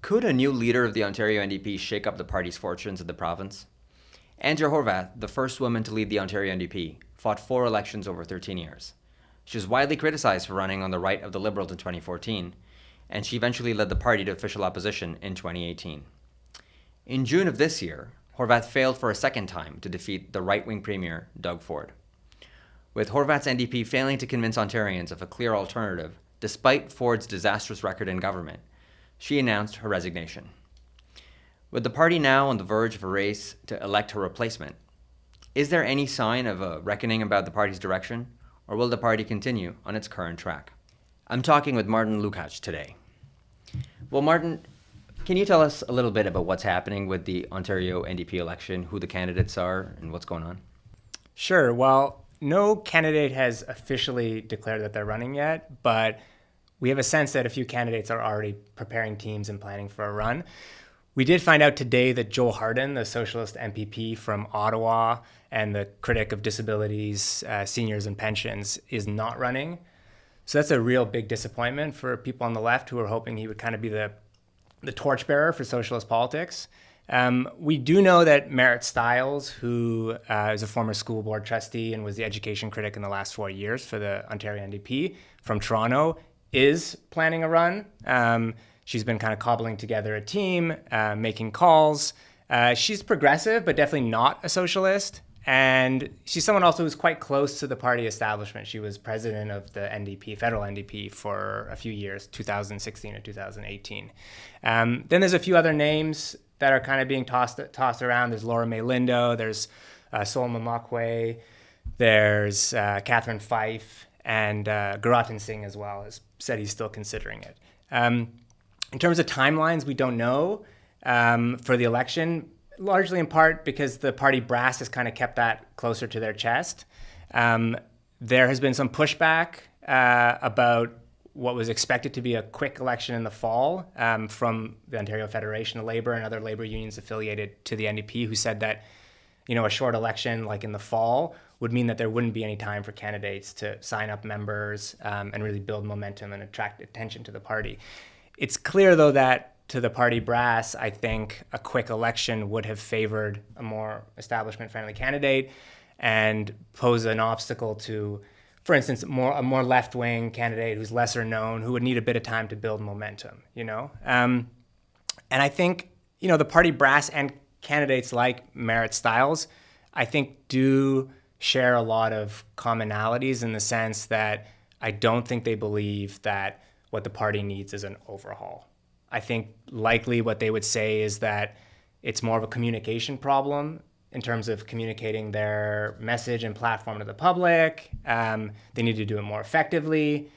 Could a new leader of the Ontario NDP shake up the party's fortunes in the province? Andrea Horwath, the first woman to lead the Ontario NDP, fought 4 elections over 13 years. She was widely criticized for running on the right of the Liberals in 2014, and she eventually led the party to official opposition in 2018. In June of this year, Horwath failed for a second time to defeat the right-wing Premier, Doug Ford. With Horwath's NDP failing to convince Ontarians of a clear alternative, despite Ford's disastrous record in government, she announced her resignation. With the party now on the verge of a race to elect her replacement, is there any sign of a reckoning about the party's direction, or will the party continue on its current track? I'm talking with Martin Lukacs today. Well, Martin, can you tell us a little bit about what's happening with the Ontario NDP election, who the candidates are, and what's going on? Sure. Well, no candidate has officially declared that they're running yet, but we have a sense that a few candidates are already preparing teams and planning for a run. We did find out today that Joel Harden, the Socialist MPP from Ottawa and the critic of disabilities, seniors and pensions, is not running. So that's a real big disappointment for people on the left who are hoping he would kind of be the torchbearer for socialist politics. We do know that Merritt Stiles, who is a former school board trustee and was the education critic in the last 4 years for the Ontario NDP from Toronto, is planning a run. She's been kind of cobbling together a team, making calls. She's progressive, but definitely not a socialist. And she's someone also who's quite close to the party establishment. She was president of the NDP, federal NDP, for a few years, 2016 to 2018. Then there's a few other names that are kind of being tossed around. There's Laura May Lindo, there's Solomon Mokwe, there's Catherine Fife, and Guratan Singh as well has said he's still considering it. In terms of timelines, we don't know for the election, largely in part because the party brass has kind of kept that closer to their chest. There has been some pushback about what was expected to be a quick election in the fall from the Ontario Federation of Labour and other labour unions affiliated to the NDP, who said that, a short election like in the fall would mean that there wouldn't be any time for candidates to sign up members and really build momentum and attract attention to the party. It's clear, though, that to the party brass, I think a quick election would have favored a more establishment-friendly candidate and pose an obstacle to, for instance, a more left-wing candidate who's lesser known, who would need a bit of time to build momentum, And I think, the party brass and candidates like Merritt Stiles, I think do share a lot of commonalities in the sense that I don't think they believe that what the party needs is an overhaul. I think likely what they would say is that it's more of a communication problem in terms of communicating their message and platform to the public. They need to do it more effectively.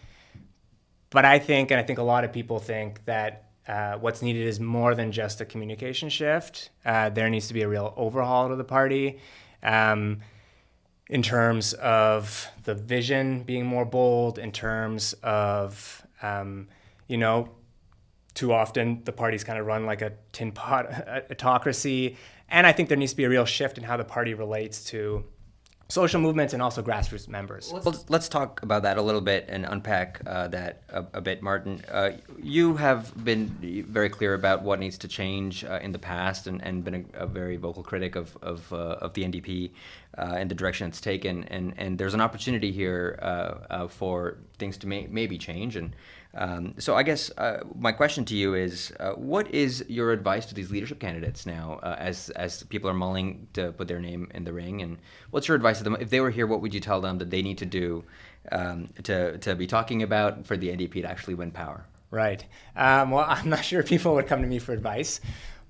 But I think a lot of people think that what's needed is more than just a communication shift. There needs to be a real overhaul to the party in terms of the vision being more bold, in terms of, too often the party's kind of run like a tin pot autocracy. And I think there needs to be a real shift in how the party relates to social movements and also grassroots members. Let's talk about that a little bit and unpack that a bit, Martin. You have been very clear about what needs to change in the past and been a very vocal critic of the NDP and the direction it's taken. And there's an opportunity here for things to maybe change. And so I guess my question to you is, what is your advice to these leadership candidates now as people are mulling to put their name in the ring? And what's your advice to them? If they were here, what would you tell them that they need to do to be talking about for the NDP to actually win power? Right. Well, I'm not sure people would come to me for advice,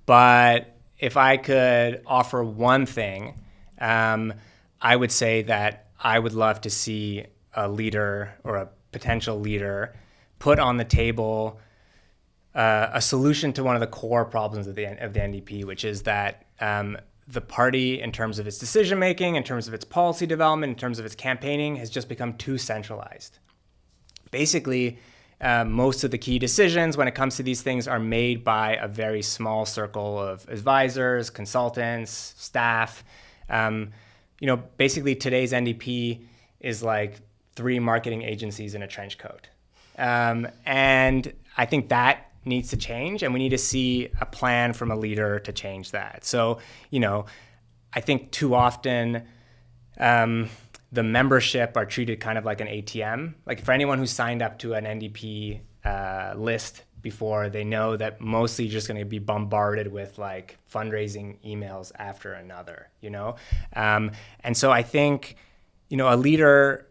but if I could offer one thing, I would say that I would love to see a leader or a potential leader put on the table a solution to one of the core problems of the NDP, which is that the party, in terms of its decision-making, in terms of its policy development, in terms of its campaigning, has just become too centralized. Basically, most of the key decisions when it comes to these things are made by a very small circle of advisors, consultants, staff. Basically today's NDP is like 3 marketing agencies in a trench coat. And I think that needs to change, and we need to see a plan from a leader to change that. So, I think too often the membership are treated kind of like an ATM. Like for anyone who's signed up to an NDP list before, they know that mostly you're just going to be bombarded with like fundraising emails after another, and so I think, a leader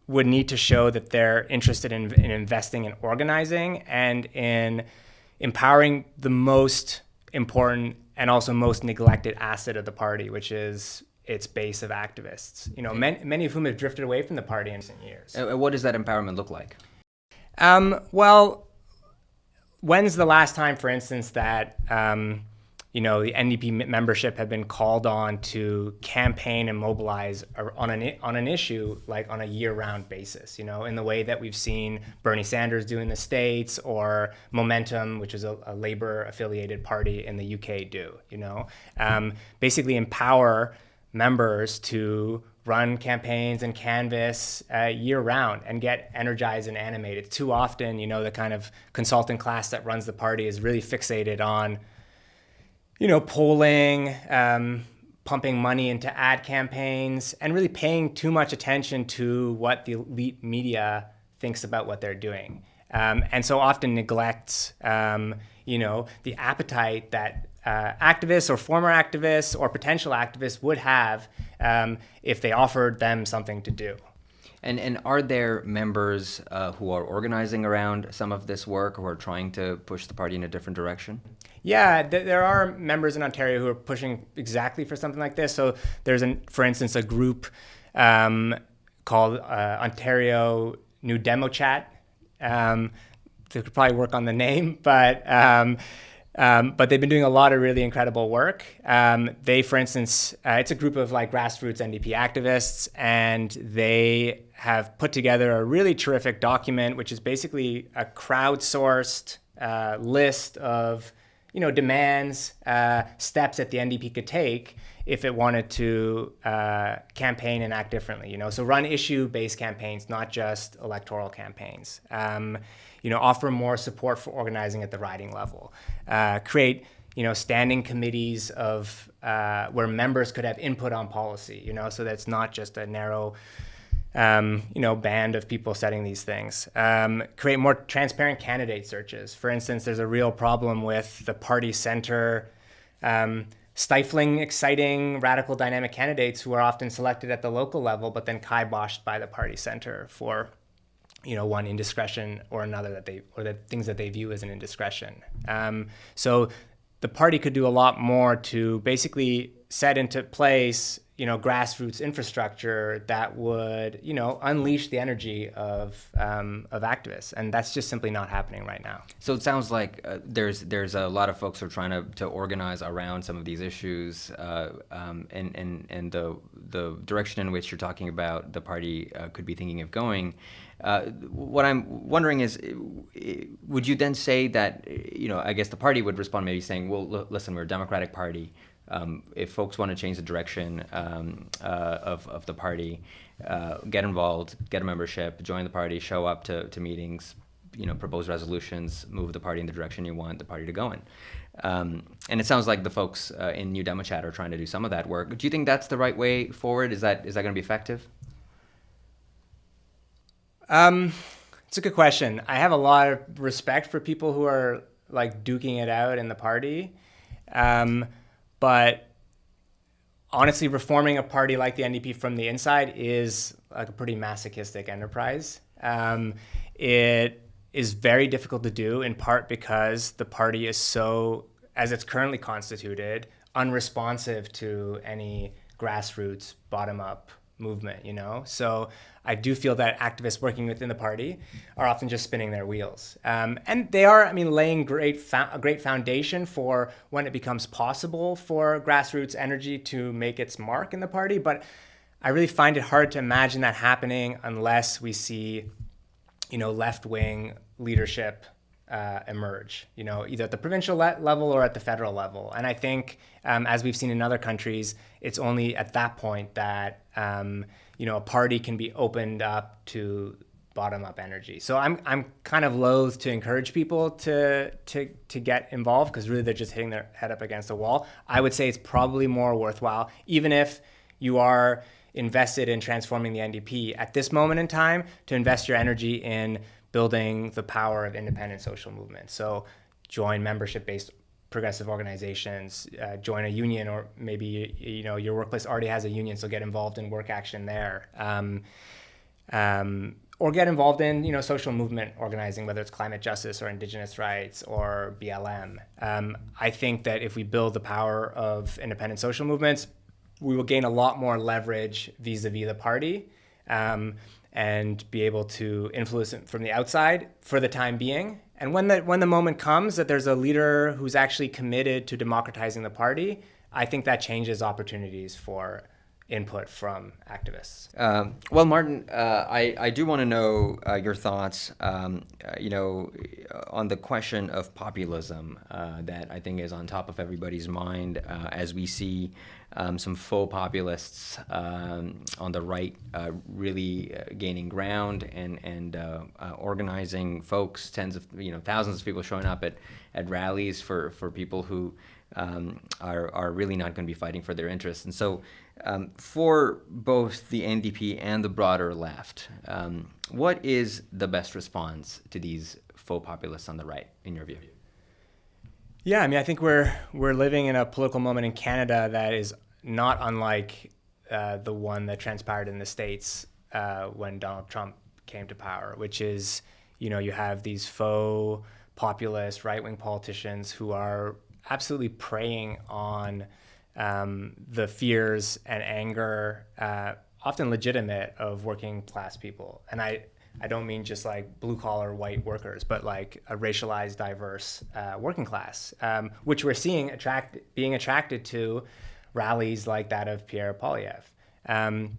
would need to show that they're interested in investing in organizing and in empowering the most important and also most neglected asset of the party, which is its base of activists, many of whom have drifted away from the party in recent years. What does that empowerment look like? Well, when's the last time, for instance, that the NDP membership have been called on to campaign and mobilize on an issue like on a year-round basis, in the way that we've seen Bernie Sanders do in the States, or Momentum, which is a Labour-affiliated party in the UK, do, basically empower members to run campaigns and canvass year-round and get energized and animated. Too often, the kind of consultant class that runs the party is really fixated on polling, pumping money into ad campaigns, and really paying too much attention to what the elite media thinks about what they're doing. And so often neglects, the appetite that activists or former activists or potential activists would have if they offered them something to do. And are there members who are organizing around some of this work, who are trying to push the party in a different direction? Yeah, there are members in Ontario who are pushing exactly for something like this. So there's, for instance, a group called Ontario New Demo Chat. They could probably work on the name, but they've been doing a lot of really incredible work. They, for instance, it's a group of like grassroots NDP activists, and they have put together a really terrific document, which is basically a crowdsourced list of demands, steps that the NDP could take if it wanted to campaign and act differently. So run issue-based campaigns, not just electoral campaigns. Offer more support for organizing at the riding level. Create standing committees of where members could have input on policy. So that's not just a narrow band of people setting these things. Create more transparent candidate searches. For instance, there's a real problem with the party center stifling exciting, radical, dynamic candidates who are often selected at the local level, but then kiboshed by the party center for one indiscretion or another or the things that they view as an indiscretion. So the party could do a lot more to basically set into place grassroots infrastructure that would, unleash the energy of activists, and that's just simply not happening right now. So it sounds like there's a lot of folks who are trying to organize around some of these issues, and the direction in which you're talking about the party could be thinking of going. What I'm wondering is, would you then say that, I guess the party would respond maybe saying, well, listen, we're a Democratic Party. If folks want to change the direction of the party, get involved, get a membership, join the party, show up to meetings, propose resolutions, move the party in the direction you want the party to go in. And it sounds like the folks in New Demo Chat are trying to do some of that work. Do you think that's the right way forward? Is that going to be effective? It's a good question. I have a lot of respect for people who are like duking it out in the party. But honestly, reforming a party like the NDP from the inside is like a pretty masochistic enterprise. It is very difficult to do, in part because the party is so, as it's currently constituted, unresponsive to any grassroots, bottom-up movement, So I do feel that activists working within the party are often just spinning their wheels. And they are, laying a great foundation for when it becomes possible for grassroots energy to make its mark in the party. But I really find it hard to imagine that happening unless we see, left-wing leadership emerge, either at the provincial level or at the federal level. And I think, as we've seen in other countries, it's only at that point that, a party can be opened up to bottom-up energy. So I'm kind of loath to encourage people to get involved, because really they're just hitting their head up against a wall. I would say it's probably more worthwhile, even if you are invested in transforming the NDP at this moment in time, to invest your energy in building the power of independent social movements. So join membership-based progressive organizations, join a union, or maybe your workplace already has a union, so get involved in work action there. Or get involved in social movement organizing, whether it's climate justice or indigenous rights or BLM. I think that if we build the power of independent social movements, we will gain a lot more leverage vis-a-vis the party, and be able to influence it from the outside for the time being. And when the moment comes that there's a leader who's actually committed to democratizing the party, I think that changes opportunities for input from activists. Well, Martin, I do want to know your thoughts, on the question of populism that I think is on top of everybody's mind as we see some faux populists on the right really gaining ground and organizing folks, thousands of people showing up at rallies for people who are really not going to be fighting for their interests. And so for both the NDP and the broader left, what is the best response to these faux populists on the right, in your view? Yeah, I think we're living in a political moment in Canada that is not unlike the one that transpired in the States when Donald Trump came to power, which is, you have these faux populist right-wing politicians who are absolutely preying on the fears and anger, often legitimate, of working class people. And I don't mean just like blue collar white workers, but like a racialized, diverse working class, which we're seeing being attracted to rallies like that of Pierre Poilievre.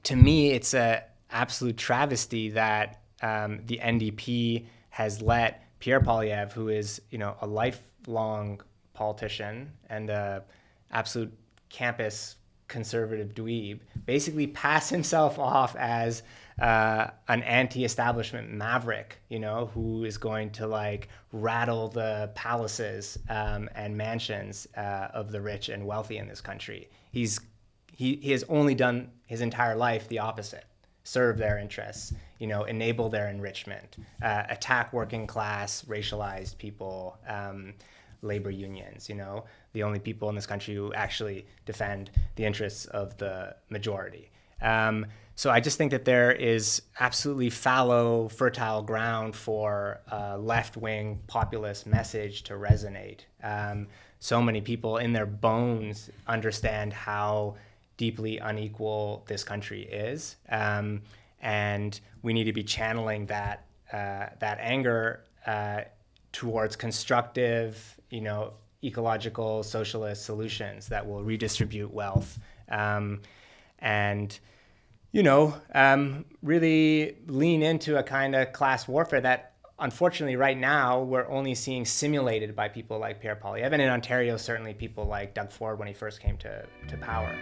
To me, it's an absolute travesty that the NDP has let Pierre Poilievre, who is a lifelong politician and a absolute campus conservative dweeb, basically pass himself off as an anti-establishment maverick, who is going to rattle the palaces and mansions of the rich and wealthy in this country. He has only done his entire life the opposite: serve their interests, enable their enrichment, attack working class, racialized people, labor unions, the only people in this country who actually defend the interests of the majority. So I just think that there is absolutely fallow, fertile ground for a left-wing populist message to resonate. So many people in their bones understand how deeply unequal this country is, and we need to be channeling that anger towards constructive, ecological, socialist solutions that will redistribute wealth, and really lean into a kind of class warfare that, unfortunately, right now we're only seeing simulated by people like Pierre Poilievre, and in Ontario, certainly people like Doug Ford when he first came to power.